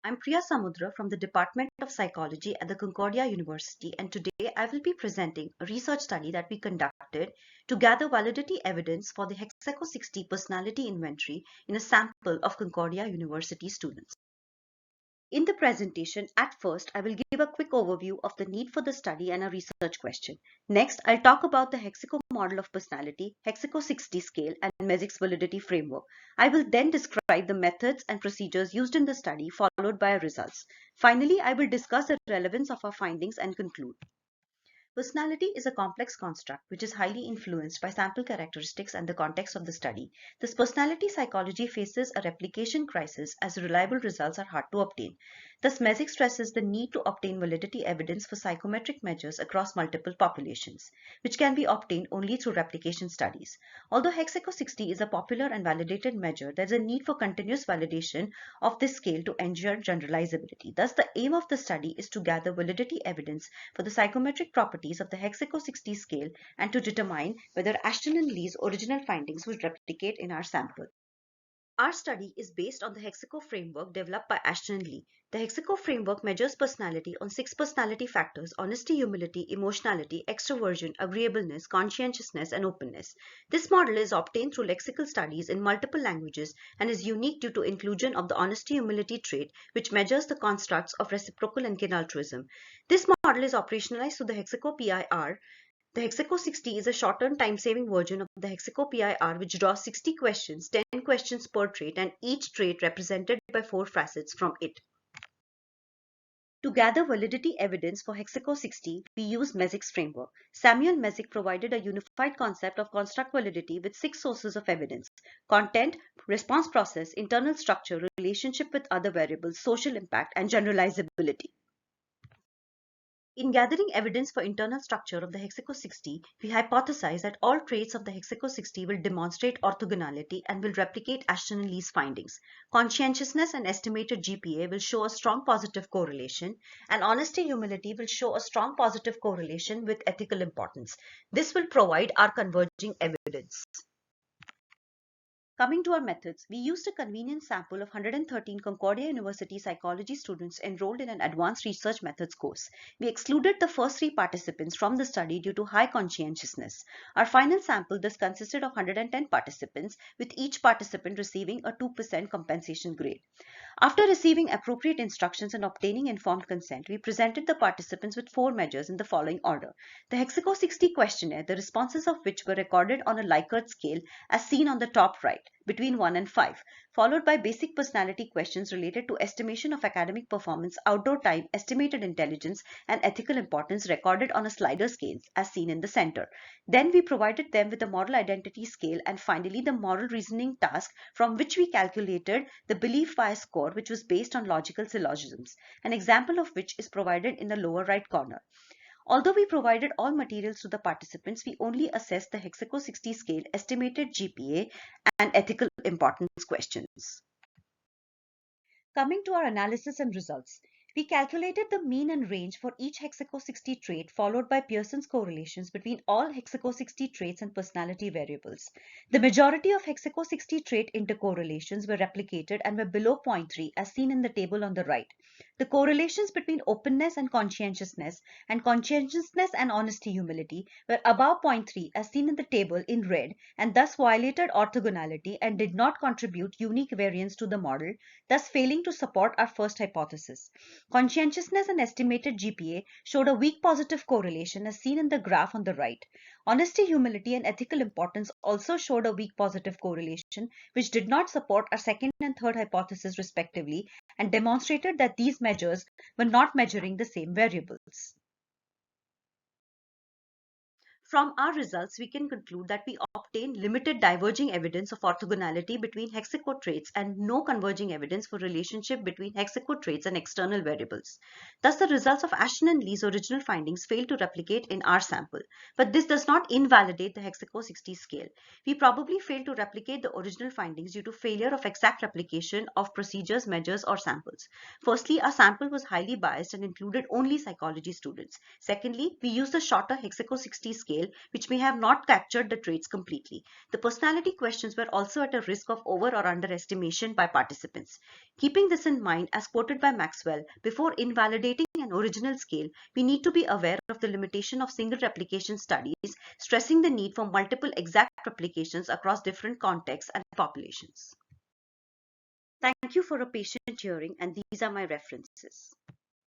I'm Priya Samudra from the Department of Psychology at the Concordia University, and today I will be presenting a research study that we conducted to gather validity evidence for the Hexaco 60 personality inventory in a sample of Concordia University students. In the presentation, at first, I will give a quick overview of the need for the study and a research question. Next, I'll talk about the Hexaco model of personality, Hexaco 60 scale, and Mesick's validity framework. I will then describe the methods and procedures used in the study, followed by our results. Finally, I will discuss the relevance of our findings and conclude. Personality is a complex construct which is highly influenced by sample characteristics and the context of the study. This personality psychology faces a replication crisis as reliable results are hard to obtain. Thus, Mesick stresses the need to obtain validity evidence for psychometric measures across multiple populations, which can be obtained only through replication studies. Although Hexaco 60 is a popular and validated measure, there is a need for continuous validation of this scale to ensure generalizability. Thus, the aim of the study is to gather validity evidence for the psychometric properties of the Hexaco 60 scale and to determine whether Ashton and Lee's original findings would replicate in our sample. Our study is based on the Hexaco framework developed by Ashton and Lee. The Hexaco framework measures personality on 6 personality factors: honesty, humility, emotionality, extroversion, agreeableness, conscientiousness, and openness. This model is obtained through lexical studies in multiple languages and is unique due to inclusion of the honesty-humility trait, which measures the constructs of reciprocal and kin altruism. This model is operationalized through the Hexaco PIR. The Hexaco 60 is a short-term time-saving version of the Hexaco PIR, which draws 60 questions, 10 questions per trait, and each trait represented by 4 facets from it. To gather validity evidence for Hexaco 60, we used Mesick's framework. Samuel Mesick provided a unified concept of construct validity with 6 sources of evidence: content, response process, internal structure, relationship with other variables, social impact, and generalizability. In gathering evidence for internal structure of the Hexaco 60, we hypothesize that all traits of the Hexaco 60 will demonstrate orthogonality and will replicate Ashton and Lee's findings. Conscientiousness and estimated GPA will show a strong positive correlation, and honesty and humility will show a strong positive correlation with ethical importance. This will provide our converging evidence. Coming to our methods, we used a convenient sample of 113 Concordia University psychology students enrolled in an advanced research methods course. We excluded the first 3 participants from the study due to high conscientiousness. Our final sample thus consisted of 110 participants, with each participant receiving a 2% compensation grade. After receiving appropriate instructions and obtaining informed consent, we presented the participants with 4 measures in the following order: the Hexaco 60 questionnaire, the responses of which were recorded on a Likert scale as seen on the top right, between 1 and 5, followed by basic personality questions related to estimation of academic performance, outdoor time, estimated intelligence, and ethical importance recorded on a slider scale as seen in the center. Then we provided them with a model identity scale and finally the moral reasoning task, from which we calculated the belief bias score, which was based on logical syllogisms, an example of which is provided in the lower right corner. Although we provided all materials to the participants, we only assessed the Hexaco 60 scale, estimated GPA, and ethical importance questions. Coming to our analysis and results, we calculated the mean and range for each Hexaco 60 trait, followed by Pearson's correlations between all Hexaco 60 traits and personality variables. The majority of Hexaco 60 trait intercorrelations were replicated and were below 0.3 as seen in the table on the right. The correlations between openness and conscientiousness and honesty humility were above 0.3 as seen in the table in red, and thus violated orthogonality and did not contribute unique variance to the model, thus failing to support our first hypothesis. Conscientiousness and estimated GPA showed a weak positive correlation as seen in the graph on the right. Honesty, humility, and ethical importance also showed a weak positive correlation, which did not support our second and third hypothesis respectively, and demonstrated that these measures were not measuring the same variables. From our results, we can conclude that we obtained limited diverging evidence of orthogonality between Hexaco traits and no converging evidence for relationship between Hexaco traits and external variables. Thus, the results of Ashton and Lee's original findings failed to replicate in our sample. But this does not invalidate the Hexaco 60 scale. We probably failed to replicate the original findings due to failure of exact replication of procedures, measures, or samples. Firstly, our sample was highly biased and included only psychology students. Secondly, we used the shorter Hexaco 60 scale scale which may have not captured the traits completely. The personality questions were also at a risk of over or underestimation by participants. Keeping this in mind, as quoted by Maxwell, before invalidating an original scale, we need to be aware of the limitation of single replication studies, stressing the need for multiple exact replications across different contexts and populations. Thank you for a patient hearing, and these are my references.